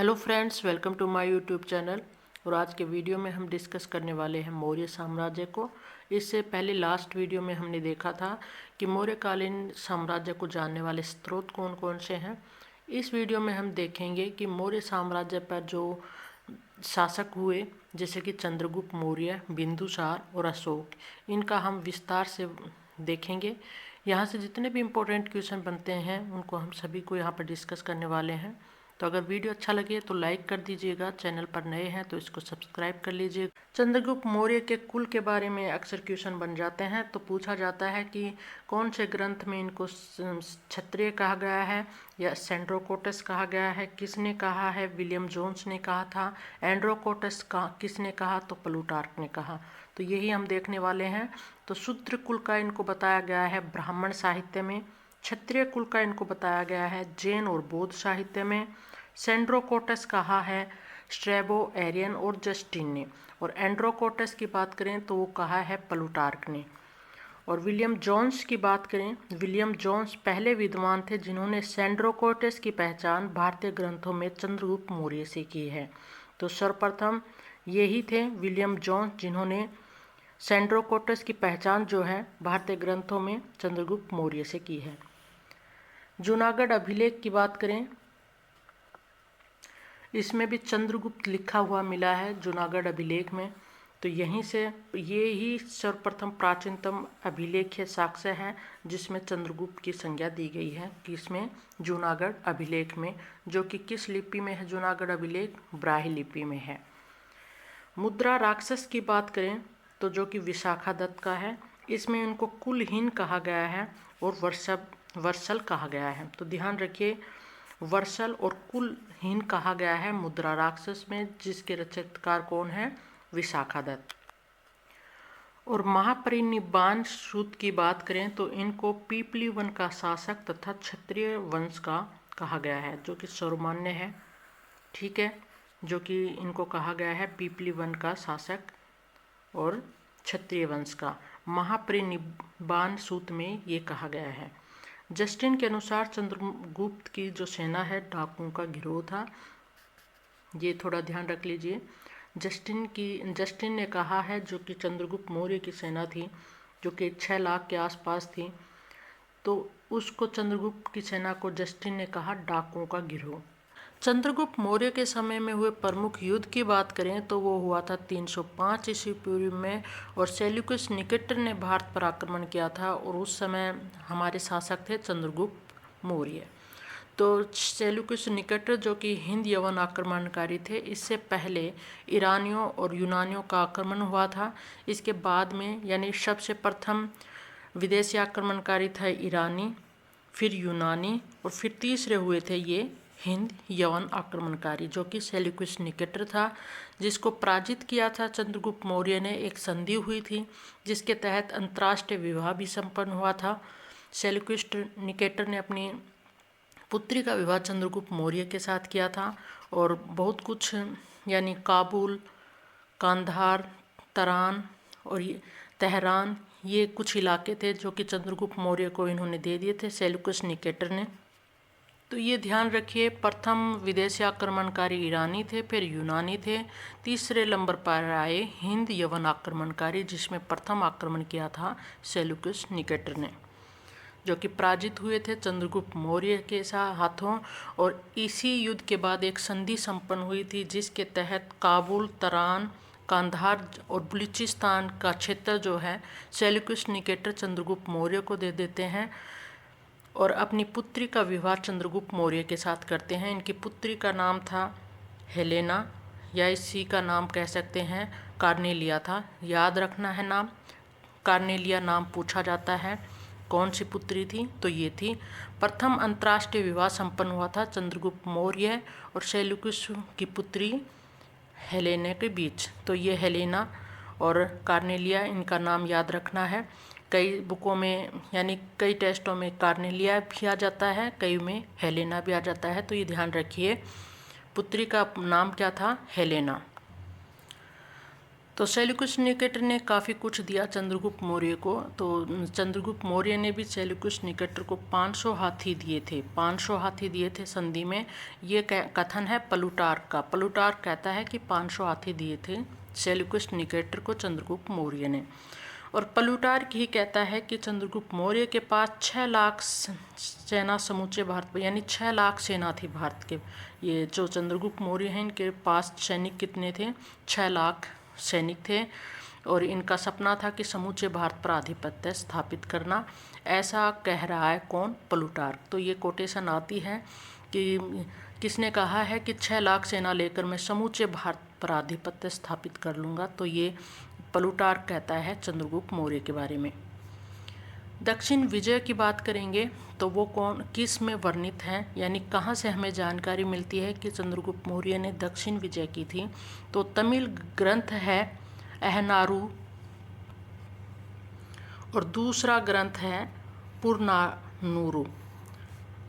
Hello friends, welcome to my YouTube channel. और आज के वीडियो में हम डिस्कस करने वाले हैं मौर्य साम्राज्य को। इससे पहले लास्ट वीडियो में हमने देखा था कि मौर्यकालीन साम्राज्य को जानने वाले स्रोत कौन कौन से हैं। इस वीडियो में हम देखेंगे कि मौर्य साम्राज्य पर जो शासक हुए जैसे कि चंद्रगुप्त मौर्य, बिंदुसार और अशोक, इनका हम विस्तार से देखेंगे। यहाँ से जितने भी इम्पोर्टेंट क्वेश्चन बनते हैं उनको हम सभी को यहाँ पर डिस्कस करने वाले हैं। तो अगर वीडियो अच्छा लगे तो लाइक कर दीजिएगा, चैनल पर नए हैं तो इसको सब्सक्राइब कर लीजिएगा। चंद्रगुप्त मौर्य के कुल के बारे में अक्सर क्वेश्चन बन जाते हैं, तो पूछा जाता है कि कौन से ग्रंथ में इनको क्षत्रिय कहा गया है या सेंड्रोकोटस कहा गया है, किसने कहा है? विलियम जोन्स ने कहा था। एंड्रोकोटस का किसने कहा? तो प्लूटार्क ने कहा। तो यही हम देखने वाले हैं। तो शूद्र कुल का इनको बताया गया है ब्राह्मण साहित्य में, क्षत्रिय कुल का इनको बताया गया है जैन और बौद्ध साहित्य में, सेंड्रोकोटस कहा है स्ट्रैबो, एरियन और जस्टिन ने, और एंड्रोकोटस की बात करें तो वो कहा है प्लूटार्क ने। और विलियम जोन्स की बात करें, विलियम जोन्स पहले विद्वान थे जिन्होंने सेंड्रोकोटस की पहचान भारतीय ग्रंथों में चंद्रगुप्त मौर्य से की है। तो सर्वप्रथम यही थे विलियम जोन्स जिन्होंने सेंड्रोकोटस की पहचान जो है भारतीय ग्रंथों में चंद्रगुप्त मौर्य से की है। जूनागढ़ अभिलेख की बात करें, इसमें भी चंद्रगुप्त लिखा हुआ मिला है जूनागढ़ अभिलेख में। तो यहीं से ये ही सर्वप्रथम प्राचीनतम अभिलेख है, साक्ष्य है जिसमें चंद्रगुप्त की संज्ञा दी गई है। किसमें? जूनागढ़ अभिलेख में, जो कि किस लिपि में है? जूनागढ़ अभिलेख ब्राह्मी लिपि में है। मुद्रा राक्षस की बात करें तो जो कि विशाखादत्त का है, इसमें इनको कुलहीन कहा गया है और वर्षल कहा गया है। तो ध्यान रखिए, वर्षल और कुलहीन कहा गया है मुद्रा राक्षस में, जिसके रचयिताकार कौन है? विशाखादत्त। और महापरिनिब्बाण सूत की बात करें तो इनको पीपली वन का शासक तथा क्षत्रिय वंश का कहा गया है, जो कि सर्वमान्य है। ठीक है, जो कि इनको कहा गया है पीपली वन का शासक और क्षत्रिय वंश का। महापरिनिब्बाण सूत में ये कहा गया है। जस्टिन के अनुसार चंद्रगुप्त की जो सेना है डाकुओं का गिरोह था, ये थोड़ा ध्यान रख लीजिए। जस्टिन ने कहा है जो कि चंद्रगुप्त मौर्य की सेना थी जो कि 6 लाख के आसपास थी, तो उसको चंद्रगुप्त की सेना को जस्टिन ने कहा डाकुओं का गिरोह। चंद्रगुप्त मौर्य के समय में हुए प्रमुख युद्ध की बात करें तो वो हुआ था 305 ईस्वी पूर्व में, और सेल्यूकस निकेटर ने भारत पर आक्रमण किया था, और उस समय हमारे शासक थे चंद्रगुप्त मौर्य। तो सेल्यूकस निकेटर जो कि हिंद यवन आक्रमणकारी थे, इससे पहले ईरानियों और यूनानियों का आक्रमण हुआ था। इसके बाद में यानी सबसे प्रथम विदेशी आक्रमणकारी था ईरानी, फिर यूनानी, और फिर तीसरे हुए थे ये हिंद यवन आक्रमणकारी, जो कि सेल्यूकस निकेटर था, जिसको पराजित किया था चंद्रगुप्त मौर्य ने। एक संधि हुई थी जिसके तहत अंतर्राष्ट्रीय विवाह भी संपन्न हुआ था। सेल्यूकस निकेटर ने अपनी पुत्री का विवाह चंद्रगुप्त मौर्य के साथ किया था, और बहुत कुछ यानी काबुल, कांधार, तरान और तेहरान, ये कुछ इलाके थे जो कि चंद्रगुप्त मौर्य को इन्होंने दे दिए थे सेल्यूकस निकेटर ने। तो ये ध्यान रखिए, प्रथम विदेशी आक्रमणकारी ईरानी थे, फिर यूनानी थे, तीसरे नंबर पर आए हिंद यवन आक्रमणकारी, जिसमें प्रथम आक्रमण किया था सेल्यूकस निकेटर ने, जो कि पराजित हुए थे चंद्रगुप्त मौर्य के हाथों। और इसी युद्ध के बाद एक संधि संपन्न हुई थी जिसके तहत काबुल, तरान, कांधार और बलूचिस्तान का क्षेत्र जो है सेल्यूकस निकेटर चंद्रगुप्त मौर्य को दे देते हैं, और अपनी पुत्री का विवाह चंद्रगुप्त मौर्य के साथ करते हैं। इनकी पुत्री का नाम था हेलेना, या इसी का नाम कह सकते हैं कार्नेलिया था। याद रखना है नाम, कार्नेलिया नाम पूछा जाता है। कौन सी पुत्री थी? तो ये थी। प्रथम अंतर्राष्ट्रीय विवाह संपन्न हुआ था चंद्रगुप्त मौर्य और सेल्यूकस की पुत्री हेलेना के बीच। तो ये हेलेना और कार्नेलिया, इनका नाम याद रखना है। कई बुकों में यानी कई टेस्टों में कार्नेलिया भी आ जाता है, कई में हेलेना भी आ जाता है, तो ये ध्यान रखिए। पुत्री का नाम क्या था? हेलेना। तो सेल्यूकस निकेटर ने काफ़ी कुछ दिया चंद्रगुप्त मौर्य को। तो चंद्रगुप्त मौर्य ने भी सेल्यूकस निकेटर को 500 हाथी दिए थे, 500 हाथी दिए थे संधि में। ये कथन है प्लूटार्क का। प्लूटार्क कहता है कि 500 हाथी दिए थे सेल्यूकस निकेटर को चंद्रगुप्त मौर्य ने। और प्लूटार्क ही कहता है कि चंद्रगुप्त मौर्य के पास 6 लाख सेना समूचे भारत पर, यानी 6 लाख सेना थी भारत के। ये जो चंद्रगुप्त मौर्य हैं इनके पास सैनिक कितने थे? 6 लाख सैनिक थे। और इनका सपना था कि समूचे भारत पर आधिपत्य स्थापित करना। ऐसा कह रहा है कौन? प्लूटार्क। तो ये कोटेशन आती है कि किसने कहा है कि 6 लाख सेना लेकर मैं समूचे भारत पर आधिपत्य स्थापित कर लूँगा। तो ये प्लूटार्क कहता है चंद्रगुप्त मौर्य के बारे में। दक्षिण विजय की बात करेंगे तो वो कौन, किस में वर्णित है, यानी कहाँ से हमें जानकारी मिलती है कि चंद्रगुप्त मौर्य ने दक्षिण विजय की थी? तो तमिल ग्रंथ है अहनारू और दूसरा ग्रंथ है पुरनानूरू।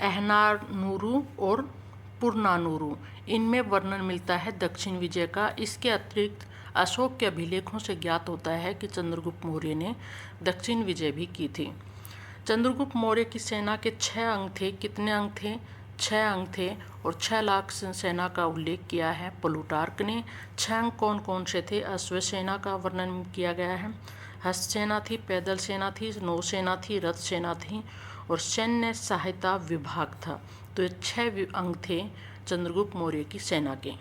अहनानूरू और पुरनानूरू, इनमें वर्णन मिलता है दक्षिण विजय का। इसके अतिरिक्त अशोक के अभिलेखों से ज्ञात होता है कि चंद्रगुप्त मौर्य ने दक्षिण विजय भी की थी। चंद्रगुप्त मौर्य की सेना के 6 अंग थे। कितने अंग थे? 6 अंग थे। और 6 लाख सेना का उल्लेख किया है प्लूटार्क ने। 6 अंग कौन कौन से थे? अश्व सेना का वर्णन किया गया है, हस्त सेना थी, पैदल सेना थी, नौसेना थी, रथ सेना थी और सैन्य सहायता विभाग था। तो ये 6 अंग थे चंद्रगुप्त मौर्य की सेना के।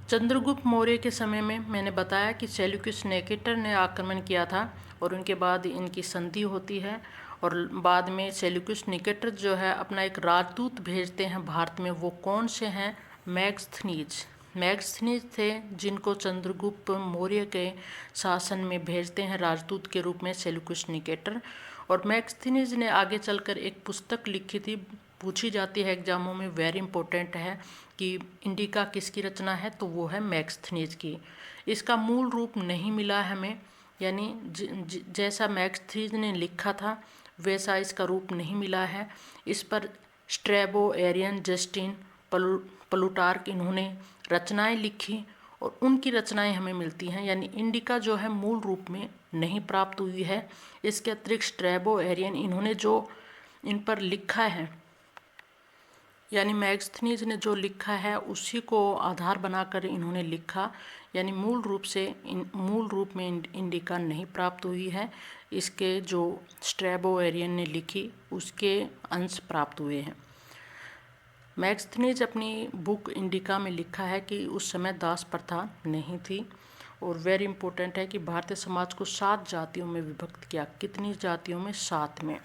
चंद्रगुप्त मौर्य के समय में मैंने बताया कि सेल्यूकस निकेटर ने आक्रमण किया था और उनके बाद इनकी संधि होती है। और बाद में सेल्यूकस निकेटर जो है अपना एक राजदूत भेजते हैं भारत में। वो कौन से हैं? मैगस्थनीज। मैगस्थनीज थे जिनको चंद्रगुप्त मौर्य के शासन में भेजते हैं राजदूत के रूप में सेल्यूकस निकेटर। और मैगस्थनीज ने आगे चलकर एक पुस्तक लिखी थी, पूछी जाती है एग्जामों में, वेरी इंपॉर्टेंट है कि इंडिका किसकी रचना है? तो वो है मैगस्थनीज की। इसका मूल रूप नहीं मिला हमें, यानी जैसा मैगस्थनीज ने लिखा था वैसा इसका रूप नहीं मिला है। इस पर स्ट्रैबो, एरियन, जस्टिन, प्लूटार्क इन्होंने रचनाएं लिखी और उनकी रचनाएं हमें मिलती हैं, यानी इंडिका जो है मूल रूप में नहीं प्राप्त हुई है। इसके अतिरिक्त स्ट्रैबो, एरियन इन्होंने जो इन पर लिखा है, यानी मैगस्थनीज ने जो लिखा है उसी को आधार बनाकर इन्होंने लिखा, यानी मूल रूप में इंडिका नहीं प्राप्त हुई है। इसके जो स्ट्रैबो, एरियन ने लिखी उसके अंश प्राप्त हुए हैं। मैगस्थनीज अपनी बुक इंडिका में लिखा है कि उस समय दास प्रथा नहीं थी। और वेरी इंपॉर्टेंट है कि भारतीय समाज को 7 जातियों में विभक्त किया। कितनी जातियों में? 7 में।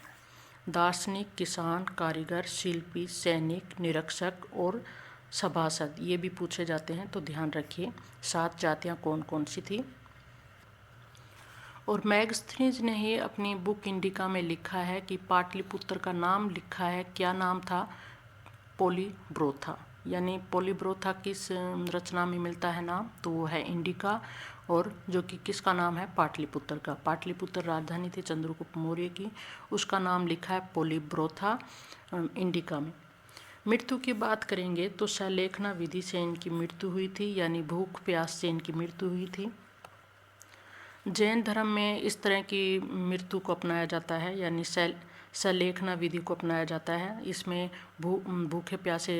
दार्शनिक, किसान, कारीगर, शिल्पी, सैनिक, निरीक्षक और सभासद, ये भी पूछे जाते हैं, तो ध्यान रखिए 7 जातियाँ कौन कौन सी थी। और मैगस्थनीज ने ही अपनी बुक इंडिका में लिखा है कि पाटलिपुत्र का नाम लिखा है, क्या नाम था? पोलीब्रोथा। यानी पोलीब्रोथा किस रचना में मिलता है नाम? तो वो है इंडिका, और जो कि किसका नाम है? पाटलिपुत्र का। पाटलिपुत्र राजधानी थी चंद्रगुप्त मौर्य की, उसका नाम लिखा है पोलीब्रोथा इंडिका में। मृत्यु की बात करेंगे तो सलेखना विधि से इनकी मृत्यु हुई थी, यानी भूख प्यास से इनकी मृत्यु हुई थी। जैन धर्म में इस तरह की मृत्यु को अपनाया जाता है, यानी सलेखना विधि को अपनाया जाता है। इसमें भूखे प्यासे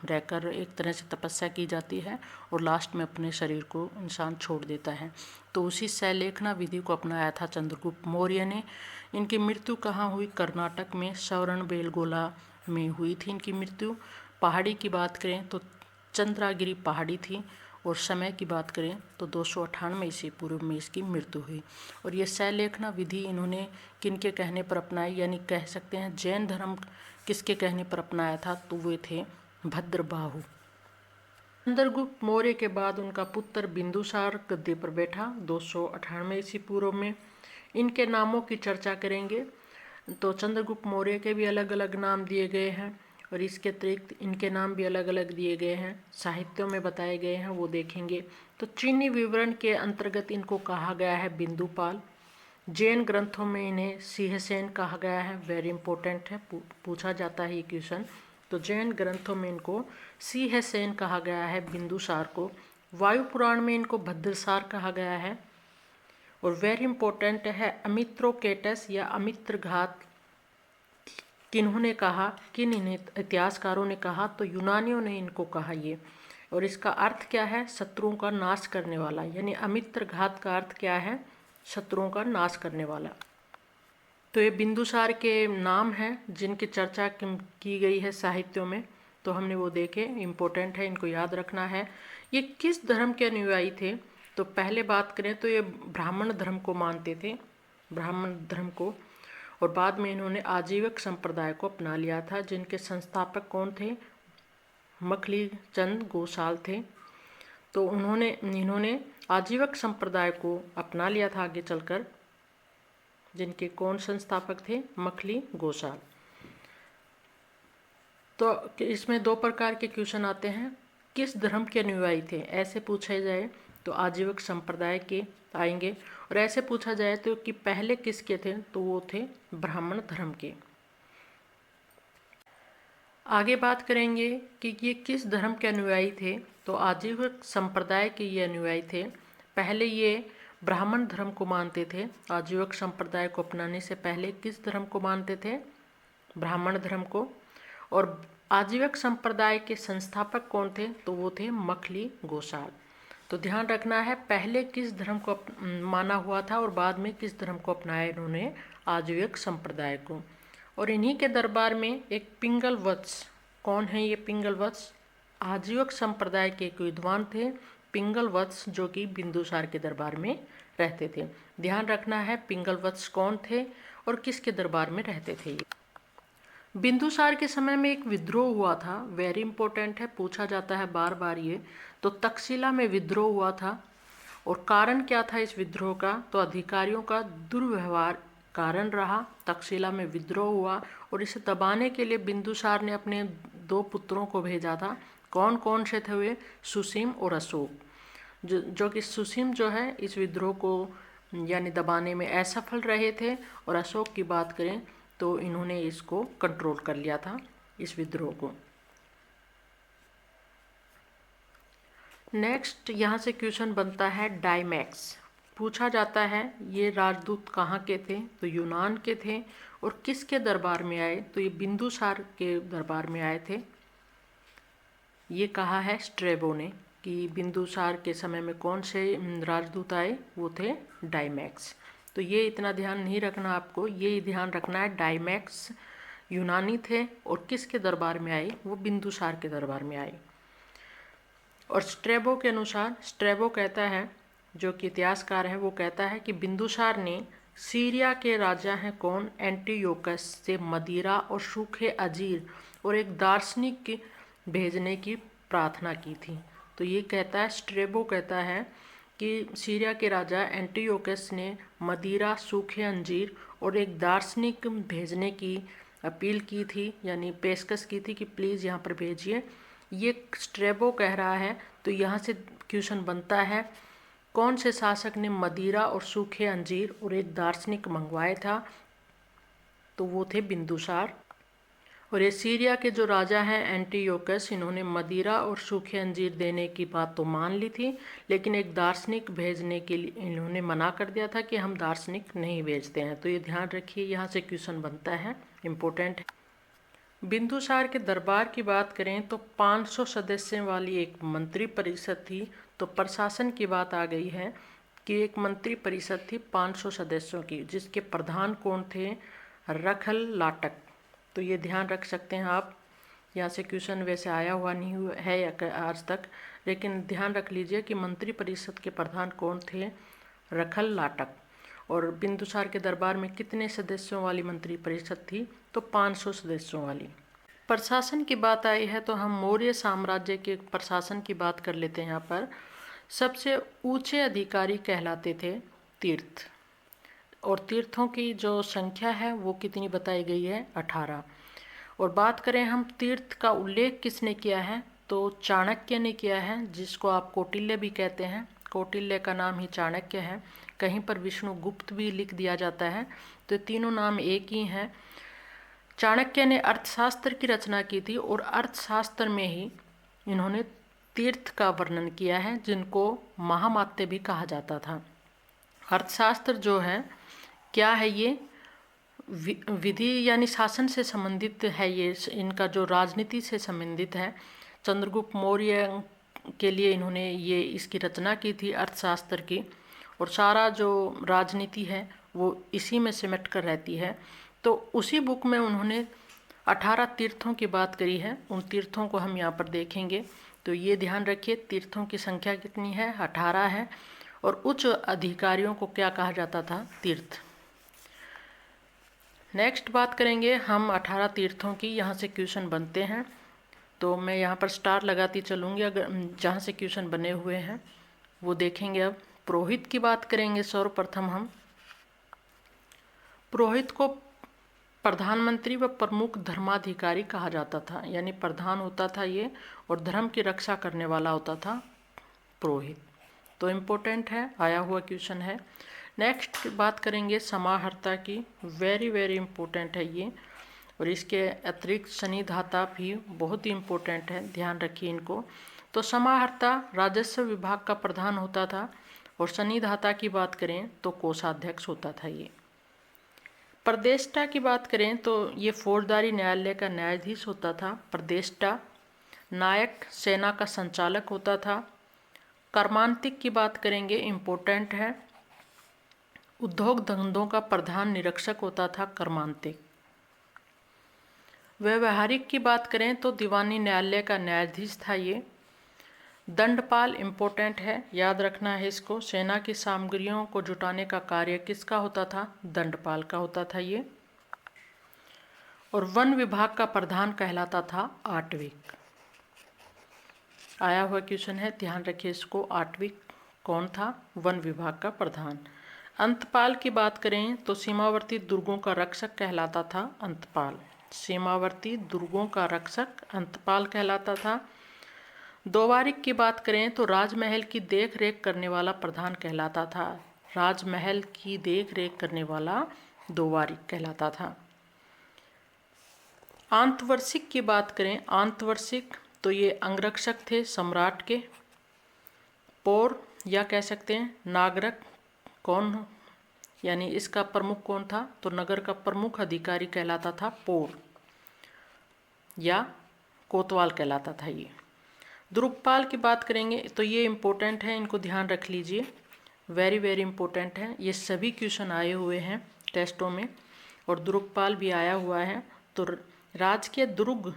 रहकर एक तरह से तपस्या की जाती है और लास्ट में अपने शरीर को इंसान छोड़ देता है। तो उसी सलेखना विधि को अपनाया था चंद्रगुप्त मौर्य ने। इनकी मृत्यु कहाँ हुई? कर्नाटक में श्रवणबेलगोला में हुई थी इनकी मृत्यु। पहाड़ी की बात करें तो चंद्रागिरी पहाड़ी थी। और समय की बात करें तो 298 ईस्वी पूर्व में इसकी मृत्यु हुई। और ये सलेखना विधि इन्होंने किनके कहने पर अपनाई, यानी कह सकते हैं जैन धर्म किसके कहने पर अपनाया था? तो वे थे भद्रबाहु। चंद्रगुप्त मौर्य के बाद उनका पुत्र बिंदुसार गद्दी पर बैठा 298 ईस्वी पूर्व में। इनके नामों की चर्चा करेंगे तो चंद्रगुप्त मौर्य के भी अलग अलग नाम दिए गए हैं और इसके अतिरिक्त इनके नाम भी अलग अलग दिए गए हैं, साहित्यों में बताए गए हैं, वो देखेंगे। तो चीनी विवरण के अंतर्गत इनको कहा गया है बिंदुपाल। जैन ग्रंथों में इन्हें सिंहसेन कहा गया है, वेरी इंपॉर्टेंट है, पूछा जाता है ये क्वेश्चन। तो जैन ग्रंथों में इनको सिंहसेन कहा गया है बिंदुसार को। वायु पुराण में इनको भद्रसार कहा गया है। और वेरी इंपॉर्टेंट है अमित्रोकेटस या अमित्रघात किन्होंने कहा, किन इतिहासकारों ने कहा, तो यूनानियों ने इनको कहा ये। और इसका अर्थ क्या है? शत्रुओं का नाश करने वाला, यानी अमित्रघात का अर्थ क्या है? शत्रुओं का नाश करने वाला। तो ये बिंदुसार के नाम हैं जिनकी चर्चा की गई है साहित्यों में, तो हमने वो देखे, इम्पोर्टेंट है, इनको याद रखना है। ये किस धर्म के अनुयायी थे? तो पहले बात करें तो ये ब्राह्मण धर्म को मानते थे, ब्राह्मण धर्म को। और बाद में इन्होंने आजीवक संप्रदाय को अपना लिया था, जिनके संस्थापक कौन थे? मखली चंद गोसाल थे। तो इन्होंने आजीवक संप्रदाय को अपना लिया था आगे चलकर, जिनके कौन संस्थापक थे? मखली गोसाल। तो इसमें दो प्रकार के क्वेश्चन आते हैं। किस धर्म के अनुयायी थे, ऐसे पूछा जाए तो आजीवक संप्रदाय के आएंगे। और ऐसे पूछा जाए तो कि पहले किसके थे, तो वो थे ब्राह्मण धर्म के। आगे बात करेंगे कि ये किस धर्म के अनुयायी थे, तो आजीवक संप्रदाय के ये अनुयायी थे। पहले ये ब्राह्मण धर्म को मानते थे। आजीवक संप्रदाय को अपनाने से पहले किस धर्म को मानते थे? ब्राह्मण धर्म को। और आजीवक संप्रदाय के संस्थापक कौन थे, तो वो थे मखली गोसाल। तो ध्यान रखना है, पहले किस धर्म को माना हुआ था और बाद में किस धर्म को अपनाया इन्होंने? आजीवक संप्रदाय को। और इन्हीं के दरबार में एक पिंगल वत्स, कौन है ये पिंगल वत्स? आजीवक संप्रदाय के एक विद्वान थे पिंगल वत्स, जो कि बिंदुसार के दरबार में रहते थे। ध्यान रखना है पिंगल वत्स कौन थे और किसके दरबार में रहते थे। बिंदुसार के समय में एक विद्रोह हुआ था, वेरी इंपॉर्टेंट है, पूछा जाता है बार बार ये। तो तक्षशिला में विद्रोह हुआ था। और कारण क्या था इस विद्रोह का? तो अधिकारियों का दुर्व्यवहार कारण रहा। तक्षशिला में विद्रोह हुआ और इसे दबाने के लिए बिंदुसार ने अपने दो पुत्रों को भेजा था। कौन कौन से थे वे? सुसीम और अशोक। जो कि सुसीम जो है इस विद्रोह को यानी दबाने में असफल रहे थे, और अशोक की बात करें तो इन्होंने इसको कंट्रोल कर लिया था, इस विद्रोह को। नेक्स्ट यहाँ से क्वेश्चन बनता है डायमैक्स। पूछा जाता है ये राजदूत कहाँ के थे, तो यूनान के थे। और किसके दरबार में आए, तो ये बिंदुसार के दरबार में आए थे। ये कहा है स्ट्रेबो ने कि बिंदुसार के समय में कौन से राजदूत आए, वो थे डायमैक्स। तो ये इतना ध्यान नहीं रखना आपको, ये ध्यान रखना है डायमैक्स यूनानी थे और किसके दरबार में आए, वो बिंदुसार के दरबार में आए। और स्ट्रेबो के अनुसार, स्ट्रेबो कहता है, जो कि इतिहासकार है, वो कहता है कि बिंदुसार ने सीरिया के राजा हैं कौन? एंटीयोकस से मदिरा और सूखे अंजीर और एक दार्शनिक भेजने की प्रार्थना की थी। तो ये कहता है, स्ट्रेबो कहता है कि सीरिया के राजा एंटीयोकस ने मदिरा, सूखे अंजीर और एक दार्शनिक भेजने की अपील की थी, यानी पेशकश की थी कि प्लीज़ यहाँ पर भेजिए। ये स्ट्रेबो कह रहा है। तो यहाँ से क्वेश्चन बनता है, कौन से शासक ने मदिरा और सूखे अंजीर और एक दार्शनिक मंगवाया था, तो वो थे बिंदुसार। और ये सीरिया के जो राजा हैं एंटीयोकस, इन्होंने मदिरा और सूखे अंजीर देने की बात तो मान ली थी, लेकिन एक दार्शनिक भेजने के लिए इन्होंने मना कर दिया था कि हम दार्शनिक नहीं भेजते हैं। तो ये ध्यान रखिए, यहाँ से क्वेश्चन बनता है, इम्पोर्टेंट है। बिंदुसार के दरबार की बात करें तो 500 सदस्यों वाली एक मंत्री परिषद थी। तो प्रशासन की बात आ गई है कि एक मंत्री परिषद थी 500 सदस्यों की, जिसके प्रधान कौन थे? रखल लाटक। तो ये ध्यान रख सकते हैं आप। यहाँ से क्वेश्चन वैसे आया हुआ नहीं हुआ है आज तक, लेकिन ध्यान रख लीजिए कि मंत्री परिषद के प्रधान कौन थे? रखल लाटक। और बिंदुसार के दरबार में कितने सदस्यों वाली मंत्री परिषद थी? तो 500 सदस्यों वाली। प्रशासन की बात आई है तो हम मौर्य साम्राज्य के प्रशासन की बात कर लेते हैं। यहाँ पर सबसे ऊंचे अधिकारी कहलाते थे तीर्थ, और तीर्थों की जो संख्या है वो कितनी बताई गई है? 18। और बात करें हम तीर्थ का उल्लेख किसने किया है, तो चाणक्य ने किया है, जिसको आप कौटिल्य भी कहते हैं। कौटिल्य का नाम ही चाणक्य है। कहीं पर विष्णुगुप्त भी लिख दिया जाता है, तो तीनों नाम एक ही हैं। चाणक्य ने अर्थशास्त्र की रचना की थी और अर्थशास्त्र में ही इन्होंने तीर्थ का वर्णन किया है, जिनको महामात्य भी कहा जाता था। अर्थशास्त्र जो है क्या है, ये विधि यानी शासन से संबंधित है। ये इनका जो राजनीति से संबंधित है। चंद्रगुप्त मौर्य के लिए इन्होंने ये इसकी रचना की थी अर्थशास्त्र की, और सारा जो राजनीति है वो इसी में सिमट कर रहती है। तो उसी बुक में उन्होंने 18 तीर्थों की बात करी है। उन तीर्थों को हम यहाँ पर देखेंगे। तो ये ध्यान रखिए, तीर्थों की संख्या कितनी है, 18 है। और उच्च अधिकारियों को क्या कहा जाता था, तीर्थ। नेक्स्ट बात करेंगे हम 18 तीर्थों की। यहाँ से क्वेश्चन बनते हैं, तो मैं यहाँ पर स्टार लगाती चलूँगी अगर जहाँ से क्वेश्चन बने हुए हैं वो देखेंगे। अब पुरोहित की बात करेंगे। सर्वप्रथम हम पुरोहित को प्रधानमंत्री व प्रमुख धर्माधिकारी कहा जाता था, यानी प्रधान होता था ये, और धर्म की रक्षा करने वाला होता था पुरोहित। तो इम्पोर्टेंट है, आया हुआ क्वेश्चन है। नेक्स्ट बात करेंगे समाहर्ता की। वेरी वेरी इम्पोर्टेंट है ये, और इसके अतिरिक्त शनिधाता भी बहुत ही इम्पोर्टेंट है, ध्यान रखिए इनको। तो समाहर्ता राजस्व विभाग का प्रधान होता था, और शनिधाता की बात करें तो कोषाध्यक्ष होता था ये। प्रदेष्टा की बात करें तो ये फौजदारी न्यायालय का न्यायाधीश होता था प्रदेष्टा। नायक सेना का संचालक होता था। कर्मांतिक की बात करेंगे, इम्पोर्टेंट है। उद्योग धंधों का प्रधान निरीक्षक होता था कर्मांतिक। व्यवहारिक की बात करें तो दीवानी न्यायालय का न्यायाधीश था ये। दंडपाल इम्पोर्टेंट है, याद रखना है इसको। सेना की सामग्रियों को जुटाने का कार्य किसका होता था, दंडपाल का होता था ये। और वन विभाग का प्रधान कहलाता था आटविक। आया हुआ क्वेश्चन है, ध्यान रखिए इसको। आटविक कौन था, वन विभाग का प्रधान। अंतपाल की बात करें तो सीमावर्ती दुर्गों का रक्षक कहलाता था अंतपाल। सीमावर्ती दुर्गों का रक्षक अंतपाल कहलाता था। दोवारिक की बात करें तो राजमहल की देख रेख करने वाला प्रधान कहलाता था। राजमहल की देख रेख करने वाला दोवारिक कहलाता था। आंतवर्षिक की बात करें, आंतवर्षिक तो ये अंगरक्षक थे सम्राट के। पौर या कह सकते हैं नागरक कौन, यानी इसका प्रमुख कौन था, तो नगर का प्रमुख अधिकारी कहलाता था पौर, या कोतवाल कहलाता था ये। द्रुकपाल की बात करेंगे तो ये इम्पोर्टेंट है, इनको ध्यान रख लीजिए, वेरी वेरी इम्पोर्टेंट है। ये सभी क्वेश्चन आए हुए हैं टेस्टों में, और द्रुकपाल भी आया हुआ है। तो राजकीय दुर्ग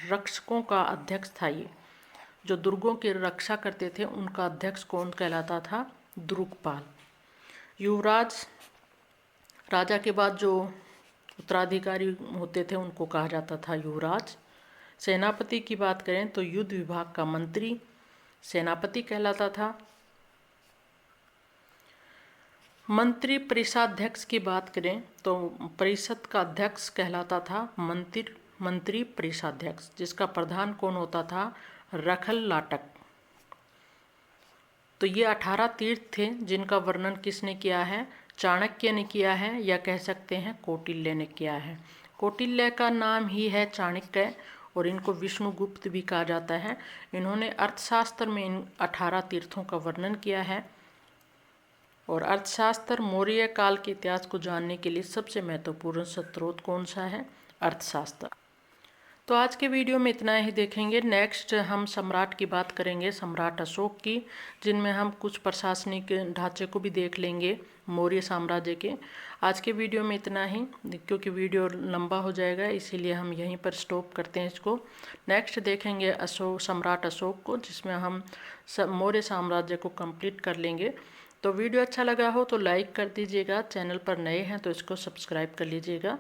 रक्षकों का अध्यक्ष था ये। जो दुर्गों की रक्षा करते थे उनका अध्यक्ष कौन कहलाता था, द्रुकपाल। युवराज, राजा के बाद जो उत्तराधिकारी होते थे उनको कहा जाता था युवराज। सेनापति की बात करें तो युद्ध विभाग का मंत्री सेनापति कहलाता था। मंत्री परिषदाध्यक्ष की बात करें तो परिषद का अध्यक्ष कहलाता था मंत्री परिषदाध्यक्ष, जिसका प्रधान कौन होता था, रखल लाटक। तो ये 18 तीर्थ थे जिनका वर्णन किसने किया है, चाणक्य ने किया है, या कह सकते हैं कौटिल्य ने किया है। कौटिल्य का नाम ही है चाणक्य, और इनको विष्णुगुप्त भी कहा जाता है। इन्होंने अर्थशास्त्र में इन 18 तीर्थों का वर्णन किया है। और अर्थशास्त्र मौर्य काल के इतिहास को जानने के लिए सबसे महत्वपूर्ण स्रोत कौन सा है, अर्थशास्त्र। तो आज के वीडियो में इतना ही देखेंगे। नेक्स्ट हम सम्राट की बात करेंगे, सम्राट अशोक की, जिनमें हम कुछ प्रशासनिक ढांचे को भी देख लेंगे मौर्य साम्राज्य के। आज के वीडियो में इतना ही, क्योंकि वीडियो लंबा हो जाएगा इसीलिए हम यहीं पर स्टॉप करते हैं इसको। नेक्स्ट देखेंगे सम्राट अशोक को, जिसमें हम मौर्य साम्राज्य को कंप्लीट कर लेंगे। तो वीडियो अच्छा लगा हो तो लाइक कर दीजिएगा, चैनल पर नए हैं तो इसको सब्सक्राइब कर लीजिएगा।